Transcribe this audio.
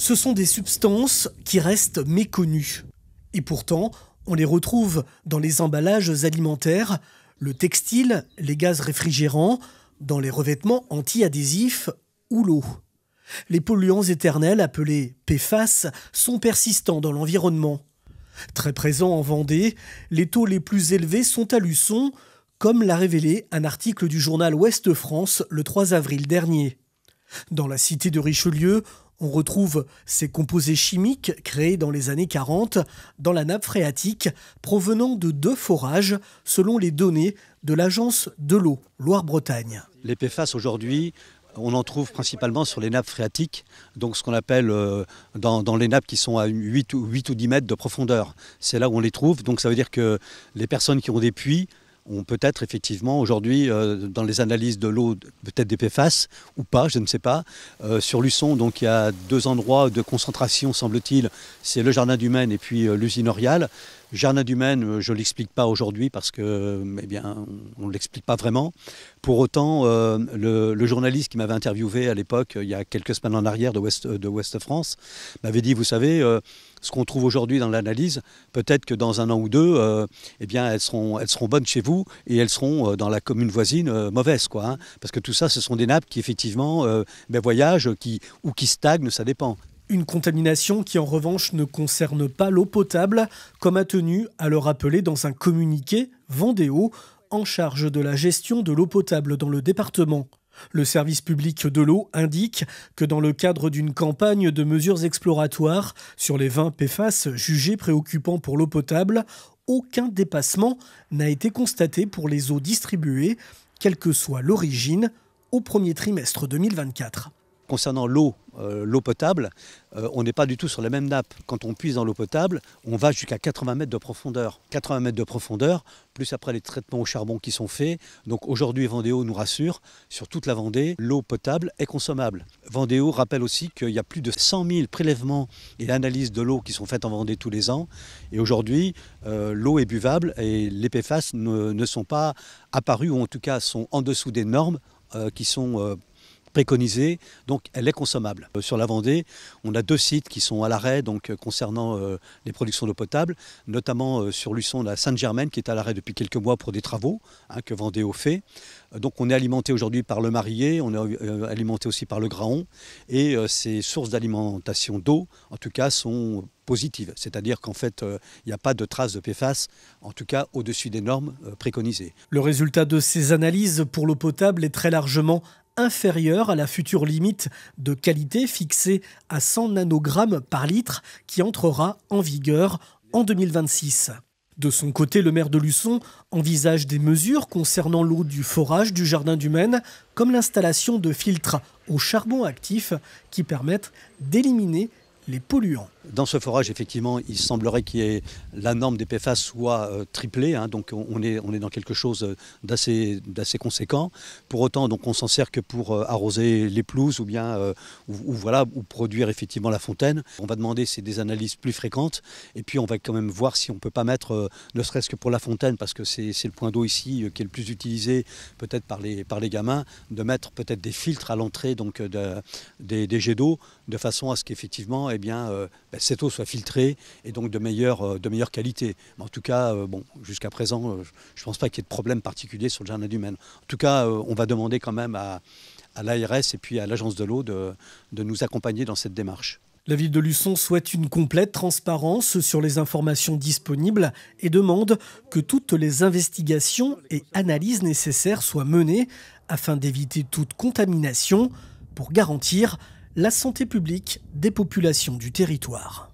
Ce sont des substances qui restent méconnues. Et pourtant, on les retrouve dans les emballages alimentaires, le textile, les gaz réfrigérants, dans les revêtements anti-adhésifs ou l'eau. Les polluants éternels appelés PFAS sont persistants dans l'environnement. Très présents en Vendée, les taux les plus élevés sont à Luçon, comme l'a révélé un article du journal Ouest France le 3 avril dernier. Dans la cité de Richelieu, on retrouve ces composés chimiques créés dans les années 40 dans la nappe phréatique provenant de 2 forages selon les données de l'agence de l'eau Loire-Bretagne. Les PFAS aujourd'hui, on en trouve principalement sur les nappes phréatiques, donc ce qu'on appelle dans les nappes qui sont à 8 ou 10 mètres de profondeur. C'est là où on les trouve, donc ça veut dire que les personnes qui ont des puits ont peut-être effectivement aujourd'hui dans les analyses de l'eau peut-être des PFAS ou pas, je ne sais pas. Sur Luçon, donc il y a 2 endroits de concentration semble-t-il, c'est le jardin du Maine et puis l'usine Orial. Jardin du Maine, je ne l'explique pas aujourd'hui parce que, eh bien, on ne l'explique pas vraiment. Pour autant, le journaliste qui m'avait interviewé à l'époque, il y a quelques semaines en arrière de Ouest France, m'avait dit, vous savez, ce qu'on trouve aujourd'hui dans l'analyse, peut-être que dans 1 an ou 2, eh bien, elles seront bonnes chez vous et elles seront dans la commune voisine mauvaises, quoi, hein. Parce que tout ça, ce sont des nappes qui effectivement voyagent ou qui stagnent, ça dépend. Une contamination qui en revanche ne concerne pas l'eau potable, comme a tenu à le rappeler dans un communiqué Vendéo, en charge de la gestion de l'eau potable dans le département. Le service public de l'eau indique que dans le cadre d'une campagne de mesures exploratoires sur les 20 PFAS jugés préoccupants pour l'eau potable, aucun dépassement n'a été constaté pour les eaux distribuées, quelle que soit l'origine, au premier trimestre 2024. Concernant l'eau potable, on n'est pas du tout sur la même nappe. Quand on puise dans l'eau potable, on va jusqu'à 80 mètres de profondeur. 80 mètres de profondeur, plus après les traitements au charbon qui sont faits. Donc aujourd'hui, Vendéo nous rassure, sur toute la Vendée, l'eau potable est consommable. Vendéo rappelle aussi qu'il y a plus de 100 000 prélèvements et analyses de l'eau qui sont faites en Vendée tous les ans. Et aujourd'hui, l'eau est buvable et les PFAS ne sont pas apparus, ou en tout cas sont en dessous des normes qui sont préconisée, donc elle est consommable. Sur la Vendée, on a 2 sites qui sont à l'arrêt donc concernant les productions d'eau potable, notamment sur Luçon, la Sainte-Germaine qui est à l'arrêt depuis quelques mois pour des travaux que Vendéo fait. Donc on est alimenté aujourd'hui par le Marillé, on est alimenté aussi par le Graon et ces sources d'alimentation d'eau, en tout cas, sont positives. C'est-à-dire qu'en fait, il n'y a pas de traces de PFAS, en tout cas au-dessus des normes préconisées. Le résultat de ces analyses pour l'eau potable est très largement inférieure à la future limite de qualité fixée à 100 nanogrammes par litre qui entrera en vigueur en 2026. De son côté, le maire de Luçon envisage des mesures concernant l'eau du forage du jardin du Maine, comme l'installation de filtres au charbon actif qui permettent d'éliminer les polluants. Dans ce forage, effectivement, il semblerait que la norme des PFAS soit triplée, hein, donc on est dans quelque chose d'assez conséquent. Pour autant, donc, on s'en sert que pour arroser les pelouses ou bien ou produire effectivement la fontaine. On va demander des analyses plus fréquentes et puis on va quand même voir si on ne peut pas mettre, ne serait-ce que pour la fontaine, parce que c'est le point d'eau ici qui est le plus utilisé peut-être par les gamins, de mettre peut-être des filtres à l'entrée donc des jets d'eau, de façon à ce qu'effectivement cette eau soit filtrée et donc de meilleure qualité. Mais en tout cas, jusqu'à présent, je ne pense pas qu'il y ait de problème particulier sur le jardin du Maine. En tout cas, on va demander quand même à l'ARS et puis à l'agence de l'eau de nous accompagner dans cette démarche. La ville de Luçon souhaite une complète transparence sur les informations disponibles et demande que toutes les investigations et analyses nécessaires soient menées afin d'éviter toute contamination pour garantir la santé publique des populations du territoire.